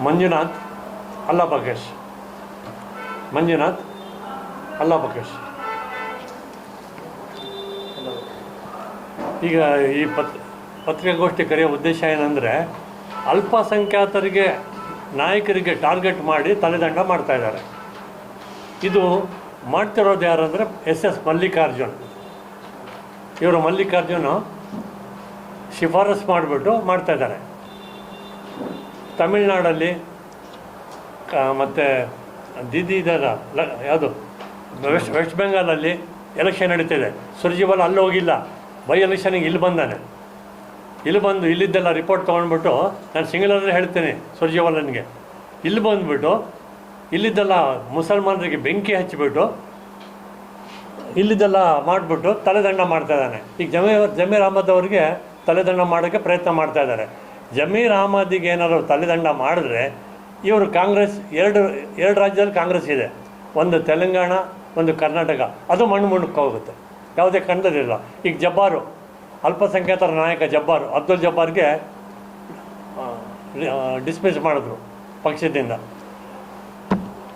ಮಂಜುನಾಥ್ ಅಲ್ಲಾಬಕೇಶ್. ಮಂಜುನಾಥ್ ಅಲ್ಲಾಬಕೇಶ್. ಈಗ ಈ ಪತ್ರಿಕಾಗೋಷ್ಠಿ ಕರೆಯೋ ಉದ್ದೇಶ ಏನಂದರೆ, ಅಲ್ಪಸಂಖ್ಯಾತರಿಗೆ ನಾಯಕರಿಗೆ ಟಾರ್ಗೆಟ್ ಮಾಡಿ ತಲೆದಂಡ ಮಾಡ್ತಾಯಿದ್ದಾರೆ. ಇದು ಮಾಡ್ತಿರೋದು ಯಾರಂದರೆ ಎಸ್ ಮಲ್ಲಿಕಾರ್ಜುನ್. ಇವರು ಮಲ್ಲಿಕಾರ್ಜುನ ಶಿಫಾರಸು ಮಾಡಿಬಿಟ್ಟು ಮಾಡ್ತಾಯಿದ್ದಾರೆ. ತಮಿಳ್ನಾಡಲ್ಲಿ ಮತ್ತು ದೀದಿ ಇದರ ಯಾವುದು ವೆಸ್ಟ್ ಬೆಂಗಾಲಲ್ಲಿ ಎಲೆಕ್ಷನ್ ನಡೀತಿದೆ. ಸುರ್ಜಿವಾಲ ಅಲ್ಲಿ ಹೋಗಿಲ್ಲ, ಬೈ ಎಲೆಕ್ಷನಿಗೆ ಇಲ್ಲಿ ಬಂದಾನೆ. ಇಲ್ಲಿ ಬಂದು ಇಲ್ಲಿದ್ದೆಲ್ಲ ರಿಪೋರ್ಟ್ ತೊಗೊಂಡ್ಬಿಟ್ಟು, ನಾನು ಸಿಂಗಲಲ್ಲೇ ಹೇಳ್ತೀನಿ ಸುರ್ಜಿವಾಲನಿಗೆ, ಇಲ್ಲಿ ಬಂದುಬಿಟ್ಟು ಇಲ್ಲಿದ್ದೆಲ್ಲ ಮುಸಲ್ಮಾನರಿಗೆ ಬೆಂಕಿ ಹಚ್ಚಿಬಿಟ್ಟು ಇಲ್ಲಿದ್ದೆಲ್ಲ ಮಾಡಿಬಿಟ್ಟು ತಲೆದಂಡ ಮಾಡ್ತಾಯಿದ್ದಾನೆ. ಈಗ ಜಮೀರ್ ಅಹಮದ್ ಅವ್ರಿಗೆ ತಲೆದಂಡ ಮಾಡೋಕ್ಕೆ ಪ್ರಯತ್ನ ಮಾಡ್ತಾಯಿದ್ದಾರೆ. ಜಮೀರ್ ಅಹಮದಿಗೆ ಏನಾದ್ರು ತಲೆದಂಡ ಮಾಡಿದ್ರೆ ಇವರು ಕಾಂಗ್ರೆಸ್ ಎರಡು ರಾಜ್ಯದಲ್ಲಿ ಕಾಂಗ್ರೆಸ್ ಇದೆ, ಒಂದು ತೆಲಂಗಾಣ, ಒಂದು ಕರ್ನಾಟಕ, ಅದು ಮಣ್ಣಕ್ಕೆ ಹೋಗುತ್ತೆ, ಯಾವುದೇ ಕಂಡದಿಲ್ಲ. ಈಗ ಜಬ್ಬಾರು, ಅಲ್ಪಸಂಖ್ಯಾತರ ನಾಯಕ ಜಬ್ಬಾರು, ಅಬ್ದುಲ್ ಜಬ್ಬಾರ್ಗೆ ಡಿಸ್ಮಿಸ್ ಮಾಡಿದ್ರು ಪಕ್ಷದಿಂದ,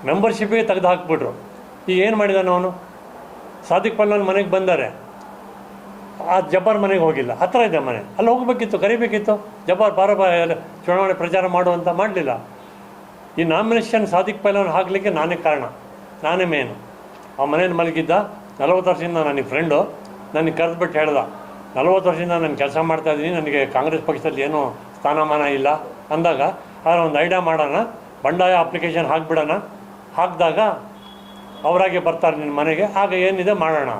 ಮೆಂಬರ್ಶಿಪ್ಪಿಗೆ ತೆಗೆದು ಹಾಕ್ಬಿಟ್ರು. ಈಗ ಏನು ಮಾಡಿದಾನೆ ಅವನು? ಸಾದಿಕ್ ಪಲ್ವನ್ ಮನೆಗೆ ಬಂದರೆ ಆ ಜಬ್ಬಾರ್ ಮನೆಗೆ ಹೋಗಿಲ್ಲ, ಹತ್ತಿರ ಇದೆ ಮನೆ, ಅಲ್ಲಿ ಹೋಗಬೇಕಿತ್ತು, ಕರಿಬೇಕಿತ್ತು. ಜಬ್ಬಾರ್ ಚುನಾವಣೆ ಪ್ರಚಾರ ಮಾಡುವಂತ ಮಾಡಲಿಲ್ಲ. ಈ ನಾಮಿನೇಷನ್ ಸಾದಿಕ್ ಪಲ್ವನ್ ಹಾಕಲಿಕ್ಕೆ ನಾನೇ ಕಾರಣ, ನಾನೇ ಮೇನು. ಆ ಮನೇಲಿ ಮಲಗಿದ್ದ 40 ವರ್ಷದಿಂದ ನನಗೆ ಫ್ರೆಂಡು, ನನಗೆ ಕರೆದ್ಬಿಟ್ಟು ಹೇಳ್ದ, 40 ವರ್ಷದಿಂದ ನಾನು ಕೆಲಸ ಮಾಡ್ತಾಯಿದ್ದೀನಿ, ನನಗೆ ಕಾಂಗ್ರೆಸ್ ಪಕ್ಷದಲ್ಲಿ ಏನೂ ಸ್ಥಾನಮಾನ ಇಲ್ಲ ಅಂದಾಗ, ಆದರೆ ಒಂದು ಐಡಿಯಾ ಮಾಡೋಣ, ಬಂಡಾಯ ಅಪ್ಲಿಕೇಶನ್ ಹಾಕಿಬಿಡೋಣ, ಹಾಕಿದಾಗ ಅವರಾಗೆ ಬರ್ತಾರೆ ನಿನ್ನ ಮನೆಗೆ, ಆಗ ಏನಿದೆ ಮಾಡೋಣ,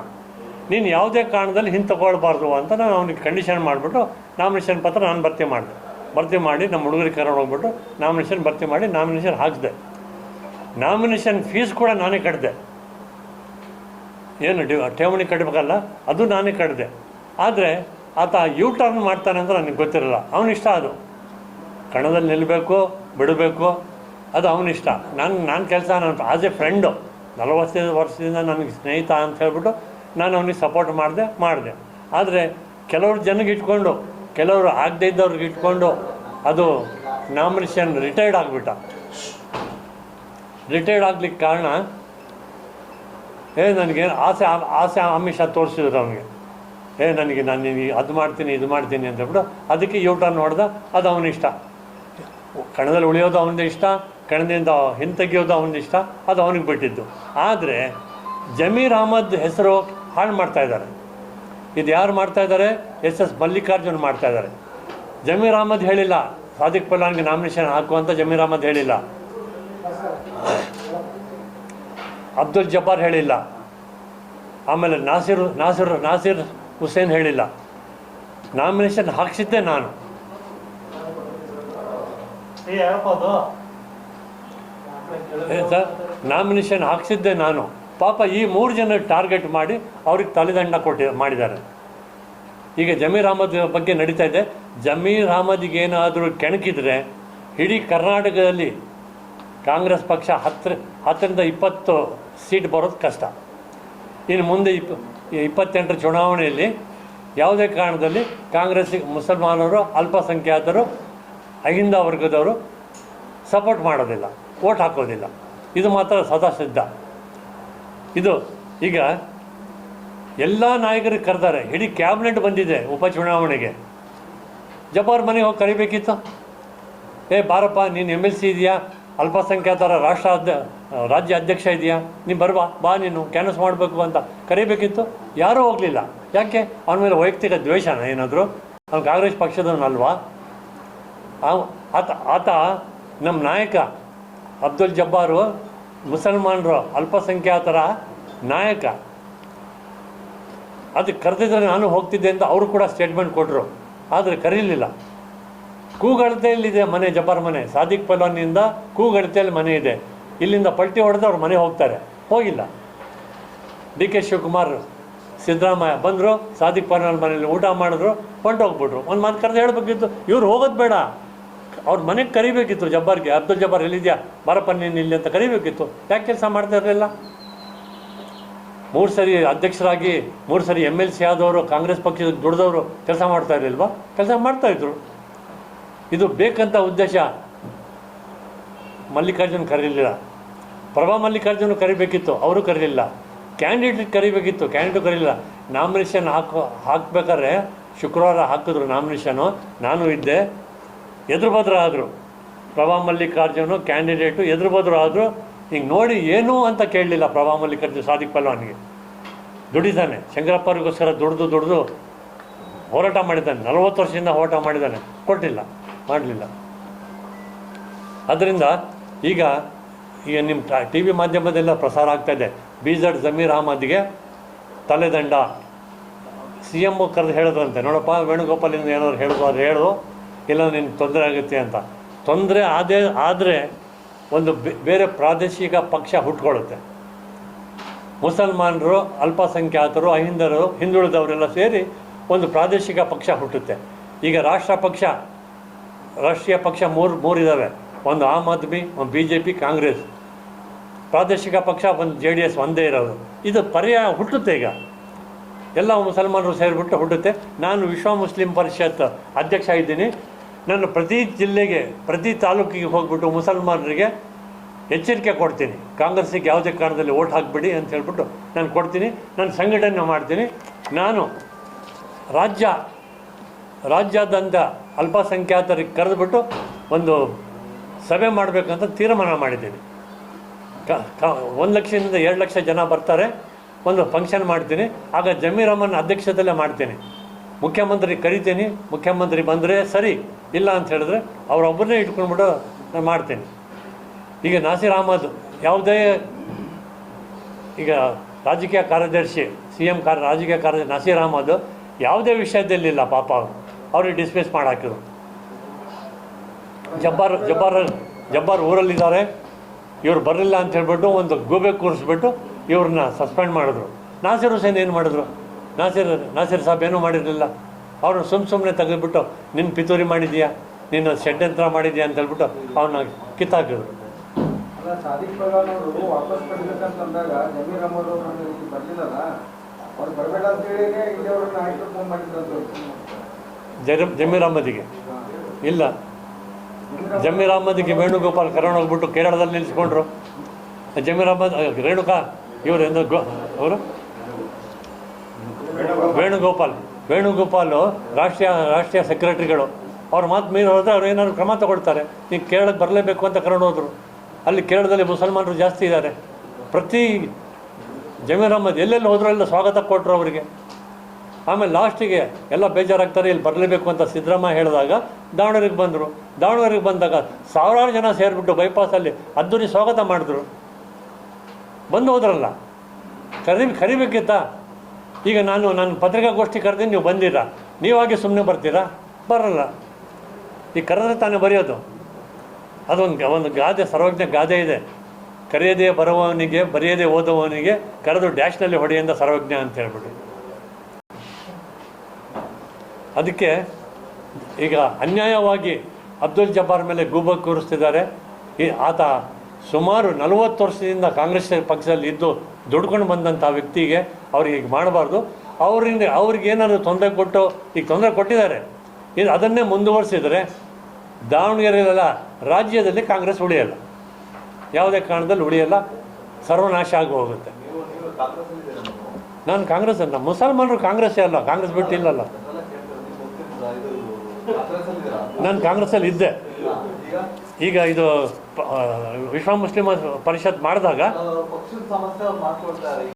ನೀನು ಯಾವುದೇ ಕಾರಣದಲ್ಲಿ ತಗೊಳ್ಬಾರ್ದು ಅಂತ ನಾನು ಅವನಿಗೆ ಕಂಡೀಷನ್ ಮಾಡಿಬಿಟ್ಟು ನಾಮಿನೇಷನ್ ಪತ್ರ ನಾನು ಭರ್ತಿ ಮಾಡಿ ನಮ್ಮ ಹುಡುಗರಿಗೆ ಕರ್ಕೊಂಡು ಹೋಗ್ಬಿಟ್ಟು ನಾಮಿನೇಷನ್ ಭರ್ತಿ ಮಾಡಿ ನಾಮಿನೇಷನ್ ಹಾಕಿದೆ. ನಾಮಿನೇಷನ್ ಫೀಸ್ ಕೂಡ ನಾನೇ ಕಟ್ಟಿದೆ, ಏನು ಠೇವಣಿ ಕಟ್ಟಬೇಕಲ್ಲ ಅದು ನಾನೇ ಕಟ್ಟಿದೆ. ಆದರೆ ಆತ ಟರ್ನ್ ಮಾಡ್ತಾನೆ ಅಂತ ನನಗೆ ಗೊತ್ತಿರಲ್ಲ, ಅವನಿಷ್ಟ. ಅದು ಕಣದಲ್ಲಿ ನಿಲ್ಲಬೇಕು ಬಿಡಬೇಕು ಅದು ಅವನಿಷ್ಟ. ನಾನು ಕೆಲಸ, ನಾನು ಆಸ್ ಎ ಫ್ರೆಂಡು 40 ವರ್ಷದಿಂದ ನನಗೆ ಸ್ನೇಹಿತ ಅಂತ ಹೇಳ್ಬಿಟ್ಟು ನಾನು ಅವನಿಗೆ ಸಪೋರ್ಟ್ ಮಾಡಿದೆ. ಆದರೆ ಕೆಲವ್ರು ಜನಕ್ಕೆ ಇಟ್ಕೊಂಡು, ಕೆಲವರು ಆಗದೇ ಇದ್ದವ್ರಿಗೆ ಇಟ್ಕೊಂಡು ಅದು ನಾಮಿನೇಷನ್ ರಿಟೈರ್ಡ್ ಆಗಿಬಿಟ್ಟ. ರಿಟೈರ್ಡ್ ಆಗ್ಲಿಕ್ಕೆ ಕಾರಣ ನನಗೇನು ಆಸೆ ಆಮಿಷ ತೋರಿಸಿದ್ರು ಅವನಿಗೆ, ನಾನು ಅದು ಮಾಡ್ತೀನಿ ಇದು ಮಾಡ್ತೀನಿ ಅಂತ ಹೇಳ್ಬಿಟ್ಟು ಅದಕ್ಕೆ ಟರ್ನ್ ಹೊಡೆದ. ಅದು ಅವನಿಷ್ಟ. ಕಣದಲ್ಲಿ ಉಳಿಯೋದು ಅವನದೇ ಇಷ್ಟ, ಕಣದಿಂದ ಹಿಂತೆಗೆಯೋದು ಅವನದು ಇಷ್ಟ, ಅದು ಅವನಿಗೆ ಬಿಟ್ಟಿದ್ದು. ಆದರೆ ಜಮೀರ್ ಅಹಮದ್ ಹೆಸರು ಹಾಳು ಮಾಡ್ತಾಯಿದ್ದಾರೆ. ಇದು ಯಾರು ಮಾಡ್ತಾಯಿದ್ದಾರೆ? ಎಸ್ ಮಲ್ಲಿಕಾರ್ಜುನ್ ಮಾಡ್ತಾಯಿದ್ದಾರೆ. ಜಮೀರ್ ಅಹಮದ್ ಹೇಳಿಲ್ಲ ಸಾದಿಕ್ ಪಲ್ವನ್ಗೆ ನಾಮಿನೇಷನ್ ಹಾಕುವಂತ, ಜಮೀರ್ ಅಹಮದ್ ಹೇಳಿಲ್ಲ, ಅಬ್ದುಲ್ ಜಬ್ಬಾರ್ ಹೇಳಿಲ್ಲ, ಆಮೇಲೆ ನಾಸಿರ್ ಹುಸೇನ್ ಹೇಳಿಲ್ಲ. ನಾಮಿನೇಷನ್ ಹಾಕ್ಸಿದ್ದೆ ನಾನು. ನಾಮಿನೇಷನ್ ಹಾಕ್ಸಿದ್ದೆ ನಾನು. ಪಾಪ ಈ 3 ಜನ ಟಾರ್ಗೆಟ್ ಮಾಡಿ ಅವ್ರಿಗೆ ತಲೆದಂಡ ಮಾಡಿದ್ದಾರೆ. ಈಗ ಜಮೀರ್ ಅಹಮದ್ ಬಗ್ಗೆ ನಡೀತಾ ಇದೆ. ಜಮೀರ್ ಅಹಮದ್ಗೆ ಏನಾದರೂ ಕೆಣಕಿದ್ರೆ ಇಡೀ ಕರ್ನಾಟಕದಲ್ಲಿ ಕಾಂಗ್ರೆಸ್ ಪಕ್ಷ 10ರಿಂದ 20 ಸೀಟ್ ಬರೋದು ಕಷ್ಟ. ಇನ್ನು ಮುಂದೆ 28ರ ಚುನಾವಣೆಯಲ್ಲಿ ಯಾವುದೇ ಕಾರಣದಲ್ಲಿ ಕಾಂಗ್ರೆಸ್ಸಿಗೆ ಮುಸಲ್ಮಾನರು, ಅಲ್ಪಸಂಖ್ಯಾತರು, ಅಹಿಂದ ವರ್ಗದವರು ಸಪೋರ್ಟ್ ಮಾಡೋದಿಲ್ಲ, ವೋಟ್ ಹಾಕೋದಿಲ್ಲ. ಇದು ಮಾತ್ರ ಸದಾ ಸಿದ್ಧ. ಇದು ಈಗ ಎಲ್ಲ ನಾಯಕರಿಗೆ ಕರೆದಾರೆ, ಇಡೀ ಕ್ಯಾಬಿನೆಟ್ ಬಂದಿದೆ ಉಪಚುನಾವಣೆಗೆ. ಜಬ್ಬಾರ್ ಮನೆಗೆ ಹೋಗಿ ಕರಿಬೇಕಿತ್ತು. ಬಾರಪ್ಪ, ನೀನು MLC ಇದೆಯಾ, ಅಲ್ಪಸಂಖ್ಯಾತರ ರಾಜ್ಯ ಅಧ್ಯಕ್ಷ ಇದೆಯಾ, ನೀನು ಬಾ ನೀನು ಕ್ಯಾನ್ವಸ್ ಮಾಡಬೇಕು ಅಂತ ಕರಿಬೇಕಿತ್ತು. ಯಾರೂ ಹೋಗಲಿಲ್ಲ. ಯಾಕೆ? ಅವನ ಮೇಲೆ ವೈಯಕ್ತಿಕ ದ್ವೇಷನ ಏನಾದರೂ? ಅವ್ನು ಕಾಂಗ್ರೆಸ್ ಪಕ್ಷದವನಲ್ವಾ? ಆತ ನಮ್ಮ ನಾಯಕ ಅಬ್ದುಲ್ ಜಬ್ಬಾರು ಮುಸಲ್ಮಾನರು, ಅಲ್ಪಸಂಖ್ಯಾತರ ನಾಯಕ. ಅದಕ್ಕೆ ಕರೆದಿದ್ರೆ ನಾನು ಹೋಗ್ತಿದ್ದೆ ಅಂತ ಅವರು ಕೂಡ ಸ್ಟೇಟ್ಮೆಂಟ್ ಕೊಟ್ಟರು. ಆದರೆ ಕರೀಲಿಲ್ಲ. ಕೂಗಳತೆಯಲ್ಲಿದೆ ಮನೆ, ಜಬ್ಬಾರ್ ಮನೆ. ಸಾದಿಕ್ ಪಲ್ವನ್ನಿಂದ ಕೂಗಳತೆಯಲ್ಲಿ ಮನೆ ಇದೆ. ಇಲ್ಲಿಂದ ಪಲ್ಟಿ ಹೊಡೆದು ಅವ್ರ ಮನೆ ಹೋಗ್ತಾರೆ, ಹೋಗಿಲ್ಲ. DK ಶಿವಕುಮಾರ್, ಸಿದ್ದರಾಮಯ್ಯ ಬಂದರು, ಸಾದಿಕ್ ಪಲ್ವನ್ ಮನೇಲಿ ಊಟ ಮಾಡಿದ್ರು, ಹೊಂಟೋಗ್ಬಿಟ್ರು. ಒಂದು ಮಾತು ಕರೆದು ಹೇಳಬೇಕಿತ್ತು, ಇವ್ರು ಹೋಗೋದು ಬೇಡ, ಅವ್ರ ಮನೆಗೆ ಕರಿಬೇಕಿತ್ತು. ಜಬ್ಬಾರ್ಗೆ, ಅಬ್ದುಲ್ ಜಬ್ಬಾರ್ ಎಲ್ಲಿದೆಯಾ, ಬಾರಪ್ಪ ನೀನು ಇಲ್ಲಿ ಅಂತ ಕರಿಬೇಕಿತ್ತು. ಯಾಕೆ ಕೆಲಸ ಮಾಡ್ತಾ ಇರಲಿಲ್ಲ? 3 ಸರಿ ಅಧ್ಯಕ್ಷರಾಗಿ 3 ಸರಿ MLC ಆದವರು, ಕಾಂಗ್ರೆಸ್ ಪಕ್ಷದ ದುಡಿದವರು ಕೆಲಸ ಮಾಡ್ತಾ ಇರಲಿಲ್ವಾ? ಕೆಲಸ ಮಾಡ್ತಾಯಿದ್ರು. ಇದು ಬೇಕಂತ ಉದ್ದೇಶ ಮಲ್ಲಿಕಾರ್ಜುನ್ ಕರೀಲಿಲ್ಲ. ಪ್ರಭಾ ಮಲ್ಲಿಕಾರ್ಜುನ್ ಕರಿಬೇಕಿತ್ತು, ಅವರು ಕರೀಲಿಲ್ಲ. ಕ್ಯಾಂಡಿಡೇಟ್ ಕರಿಬೇಕಿತ್ತು, ಕ್ಯಾಂಡಿಡೇಟ್ ಕರೀಲಿಲ್ಲ. ನಾಮಿನೇಷನ್ ಹಾಕ್ಬೇಕಾದ್ರೆ ಶುಕ್ರವಾರ ಹಾಕಿದ್ರು ನಾಮಿನೇಷನು, ನಾನು ಇದ್ದೆ. ಎದುರುಬದ್ರು ಆದರು. ಪ್ರಭಾ ಮಲ್ಲಿಕಾರ್ಜುನು ಕ್ಯಾಂಡಿಡೇಟು ಎದುರುಬದ್ರು ಆದರು. ಹಿಂಗೆ ನೋಡಿ ಏನೂ ಅಂತ ಕೇಳಲಿಲ್ಲ ಪ್ರಭಾ ಮಲ್ಲಿಕಾರ್ಜುನ್. ಸಾದಿಕ್ ಪಲ್ವಾನ್ಗೆ ದುಡಿದಾನೆ, ಶಂಕರಪ್ಪ ಅವ್ರಿಗೋಸ್ಕರ ದುಡಿದು ಹೋರಾಟ ಮಾಡಿದ್ದಾನೆ. 40 ವರ್ಷದಿಂದ ಹೋರಾಟ ಮಾಡಿದ್ದಾನೆ, ಕೊಟ್ಟಿಲ್ಲ, ಮಾಡಲಿಲ್ಲ. ಅದರಿಂದ ಈಗ ನಿಮ್ಮ ಟಿ ವಿ ಮಾಧ್ಯಮದೆಲ್ಲ ಪ್ರಸಾರ ಆಗ್ತಾಯಿದೆ. BZ ಜಮೀರ್ ಅಹಮದ್ಗೆ ತಲೆದಂಡ. CM ಕರೆದು ಹೇಳಿದ್ರಂತೆ, ನೋಡಪ್ಪ ವೇಣುಗೋಪಾಲಿಂದ ಏನಾದ್ರು ಹೇಳಿದ್ರು ಅದು ಹೇಳು, ಇಲ್ಲ ನಿನ್ಗೆ ತೊಂದರೆ ಆಗುತ್ತೆ ಅಂತ. ತೊಂದರೆ ಆದರೆ ಒಂದು ಬೇರೆ ಪ್ರಾದೇಶಿಕ ಪಕ್ಷ ಹುಟ್ಕೊಳ್ಳುತ್ತೆ. ಮುಸಲ್ಮಾನರು, ಅಲ್ಪಸಂಖ್ಯಾತರು, ಅಹಿಂದರು, ಹಿಂದುಳಿದವರೆಲ್ಲ ಸೇರಿ ಒಂದು ಪ್ರಾದೇಶಿಕ ಪಕ್ಷ ಹುಟ್ಟುತ್ತೆ. ಈಗ ರಾಷ್ಟ್ರೀಯ ಪಕ್ಷ ಮೂರು ಇದ್ದಾವೆ. ಒಂದು ಆಮ್ ಆದ್ಮಿ, ಒಂದು BJP, ಕಾಂಗ್ರೆಸ್. ಪ್ರಾದೇಶಿಕ ಪಕ್ಷ ಒಂದು JDS ಒಂದೇ ಇರೋದು. ಇದು ಪರ್ಯಾಯ ಹುಟ್ಟುತ್ತೆ. ಈಗ ಎಲ್ಲ ಮುಸಲ್ಮಾನರು ಸೇರಿಬಿಟ್ಟು ಹುಟ್ಟುತ್ತೆ. ನಾನು ವಿಶ್ವ ಮುಸ್ಲಿಂ ಪರಿಷತ್ ಅಧ್ಯಕ್ಷ ಇದ್ದೀನಿ. ನಾನು ಪ್ರತಿ ಜಿಲ್ಲೆಗೆ, ಪ್ರತಿ ತಾಲೂಕಿಗೆ ಹೋಗ್ಬಿಟ್ಟು ಮುಸಲ್ಮಾನರಿಗೆ ಎಚ್ಚರಿಕೆ ಕೊಡ್ತೀನಿ. ಕಾಂಗ್ರೆಸ್ಸಿಗೆ ಯಾವುದೇ ಕಾರಣದಲ್ಲಿ ಓಟ್ ಹಾಕಿಬಿಡಿ ಅಂತ ಹೇಳ್ಬಿಟ್ಟು ನಾನು ಕೊಡ್ತೀನಿ. ನಾನು ಸಂಘಟನೆ ಮಾಡ್ತೀನಿ. ನಾನು ರಾಜ್ಯಾದ್ಯಂತ ಅಲ್ಪಸಂಖ್ಯಾತರಿಗೆ ಕರೆದುಬಿಟ್ಟು ಒಂದು ಸಭೆ ಮಾಡಬೇಕಂತ ತೀರ್ಮಾನ ಮಾಡಿದ್ದೀನಿ. 1 ಲಕ್ಷದಿಂದ 2 ಲಕ್ಷ ಜನ ಬರ್ತಾರೆ. ಒಂದು ಫಂಕ್ಷನ್ ಮಾಡ್ತೀನಿ. ಆಗ ಜಮೀರ್ ಅಹಮದ್ ಅಧ್ಯಕ್ಷತೆಯಲ್ಲೇ ಮಾಡ್ತೀನಿ. ಮುಖ್ಯಮಂತ್ರಿ ಕರಿತೀನಿ. ಮುಖ್ಯಮಂತ್ರಿ ಬಂದರೆ ಸರಿ, ಇಲ್ಲ ಅಂತ ಹೇಳಿದ್ರೆ ಅವರೊಬ್ಬರನ್ನೇ ಇಟ್ಕೊಂಡ್ಬಿಟ್ಟು ನಾನು ಮಾಡ್ತೀನಿ. ಈಗ ನಾಸೀರ್ ಅಹಮದ್ ಯಾವುದೇ ಈಗ ರಾಜಕೀಯ ಕಾರ್ಯದರ್ಶಿ, CM ರಾಜಕೀಯ ಕಾರ್ಯದರ್ಶಿ ನಾಸೀರ್ ಅಹಮದ್ ಯಾವುದೇ ವಿಷಯದಲ್ಲಿಲ್ಲ. ಪಾಪ ಅವ್ರಿಗೆ ಡಿಸ್ಮಿಸ್ ಮಾಡಾಕಿದ್ರು. ಜಬ್ಬಾರ್ ಊರಲ್ಲಿದ್ದಾರೆ, ಇವ್ರು ಬರಲಿಲ್ಲ ಅಂತ ಹೇಳ್ಬಿಟ್ಟು ಒಂದು ಗೂಬೆ ಕೂರಿಸ್ಬಿಟ್ಟು ಇವ್ರನ್ನ ಸಸ್ಪೆಂಡ್ ಮಾಡಿದ್ರು. ನಾಸೀರ್ ಹುಸೇನ್ ಏನು ಮಾಡಿದ್ರು? ನಾಸೀರ್ ಸಾಬ್ ಏನೂ ಮಾಡಿರಲಿಲ್ಲ. ಅವರು ಸುಮ್ಮನೆ ತೆಗೆದುಬಿಟ್ಟು ನಿನ್ನ ಪಿತೂರಿ ಮಾಡಿದ್ಯಾ, ನಿನ್ನ ಷಡ್ಯಂತ್ರ ಮಾಡಿದ್ಯಾ ಅಂತ ಹೇಳ್ಬಿಟ್ಟು ಅವನ್ನ ಕಿತ್ತಾಕಿದ್ರು. ಸಾದಿಕ್ ಪಲ್ವಾನ್ ಅವರು ವಾಪಸ್ ಪಡಿಬೇಕಂತಂದಾಗ ಜಮೀರ್ ಅಹಮದ್ ಅವರು ಬರಲಿಲ್ಲಲ್ಲ, ಅವ್ರು ಬರಬೇಡ ಅಂತ ಹೇಳಿ ಇಲ್ಲಿ ಅವ್ರನ್ನ ಆಯ್ಕೆ ಫೋನ್ ಮಾಡಿದ್ರು. ಜಮೀರ್ ಅಹಮದಿಗೆ ಇಲ್ಲ, ಜಮೀರ್ ಅಹಮದ್ಗೆ ವೇಣುಗೋಪಾಲ್ ಕರ್ಕೊಂಡು ಹೋಗ್ಬಿಟ್ಟು ಕೇರಳದಲ್ಲಿ ನಿಲ್ಲಿಸ್ಕೊಂಡ್ರು. ಜಮೀರ್ ಅಹಮದ್ ರೇಣುಕಾ ಇವರು ಅವರು ವೇಣುಗೋಪಾಲ್ ರಾಷ್ಟ್ರೀಯ ಸೆಕ್ರೆಟರಿಗಳು. ಅವ್ರ ಮಾತು ಮೀರಿ ಹೋದರೆ ಅವ್ರು ಏನಾದ್ರು ಕ್ರಮ ತಗೊಳ್ತಾರೆ. ನೀವು ಕೇರಳಕ್ಕೆ ಬರಲೇಬೇಕು ಅಂತ ಕರ್ಕೊಂಡು ಹೋದರು. ಅಲ್ಲಿ ಕೇರಳದಲ್ಲಿ ಮುಸಲ್ಮಾನರು ಜಾಸ್ತಿ ಇದ್ದಾರೆ. ಪ್ರತಿ ಜಮೀರ್ ಅಹಮದ್ ಎಲ್ಲೆಲ್ಲಿ ಹೋದರೂ ಎಲ್ಲ ಸ್ವಾಗತ ಕೊಟ್ಟರು ಅವರಿಗೆ. ಆಮೇಲೆ ಲಾಸ್ಟಿಗೆ ಎಲ್ಲ ಬೇಜಾರಾಗ್ತಾರೆ, ಇಲ್ಲಿ ಬರಲೇಬೇಕು ಅಂತ ಸಿದ್ದರಾಮಯ್ಯ ಹೇಳಿದಾಗ ದಾವಣಗೆರೆಗೆ ಬಂದರು. ದಾವಣಗೆರೆಗೆ ಬಂದಾಗ ಸಾವಿರಾರು ಜನ ಸೇರಿಬಿಟ್ಟು ಬೈಪಾಸಲ್ಲಿ ಅದ್ದೂರಿ ಸ್ವಾಗತ ಮಾಡಿದ್ರು. ಬಂದು ಹೋದ್ರಲ್ಲ, ಕರಿಬೇಕಿತ್ತ? ಈಗ ನಾನು ಪತ್ರಿಕಾಗೋಷ್ಠಿ ಕರೆದಿದ್ದು, ನೀವು ಬಂದಿರಾ? ನೀವಾಗೆ ಸುಮ್ಮನೆ ಬರ್ತೀರಾ? ಬರಲ್ಲ. ಈಗ ಕರೆದ್ರೆ ತಾನೇ ಬರೆಯೋದು. ಅದೊಂದು ಗಾದೆ, ಸರ್ವಜ್ಞ ಗಾದೆ ಇದೆ. ಕರೆಯದೇ ಬರುವವನಿಗೆ, ಬರೆಯದೇ ಓದುವವನಿಗೆ ಕರೆದು ಡ್ಯಾಶ್ನಲ್ಲಿ ಹೊಡೆಯಿಂದ ಸರ್ವಜ್ಞ ಅಂತ ಹೇಳ್ಬಿಟ್ಟು. ಅದಕ್ಕೆ ಈಗ ಅನ್ಯಾಯವಾಗಿ ಅಬ್ದುಲ್ ಜಬ್ಬಾರ್ ಮೇಲೆ ಗೂಬೆ ಕೂರಿಸ್ತಿದ್ದಾರೆ. ಆತ ಸುಮಾರು 40 ವರ್ಷದಿಂದ ಕಾಂಗ್ರೆಸ್ ಪಕ್ಷದಲ್ಲಿ ಇದ್ದು ದುಡ್ಕೊಂಡು ಬಂದಂಥ ವ್ಯಕ್ತಿಗೆ ಅವ್ರಿಗೆ ಈಗ ಮಾಡಬಾರ್ದು. ಅವ್ರಿಗೆ ಏನಾದರೂ ತೊಂದರೆ ಕೊಟ್ಟು, ಈಗ ತೊಂದರೆ ಕೊಟ್ಟಿದ್ದಾರೆ, ಅದನ್ನೇ ಮುಂದುವರಿಸಿದರೆ ದಾವಣಗೆರೆಯಲ್ಲ, ರಾಜ್ಯದಲ್ಲಿ ಕಾಂಗ್ರೆಸ್ ಉಳಿಯಲ್ಲ, ಯಾವುದೇ ಕಾರಣದಲ್ಲಿ ಉಳಿಯಲ್ಲ, ಸರ್ವನಾಶ ಆಗಿ ಹೋಗುತ್ತೆ. ನಾನು ಕಾಂಗ್ರೆಸ್ ಅಲ್ಲ, ಮುಸಲ್ಮಾನರು ಕಾಂಗ್ರೆಸ್ಸೇ ಅಲ್ಲ, ಕಾಂಗ್ರೆಸ್ ಬಿಟ್ಟು ಇಲ್ಲಲ್ಲ. ನಾನು ಕಾಂಗ್ರೆಸ್ಸಲ್ಲಿ ಇದ್ದೆ. ಈಗ ಇದು ವಿಶ್ವ ಮುಸ್ಲಿಂ ಪರಿಷತ್ ಮಾಡಿದಾಗ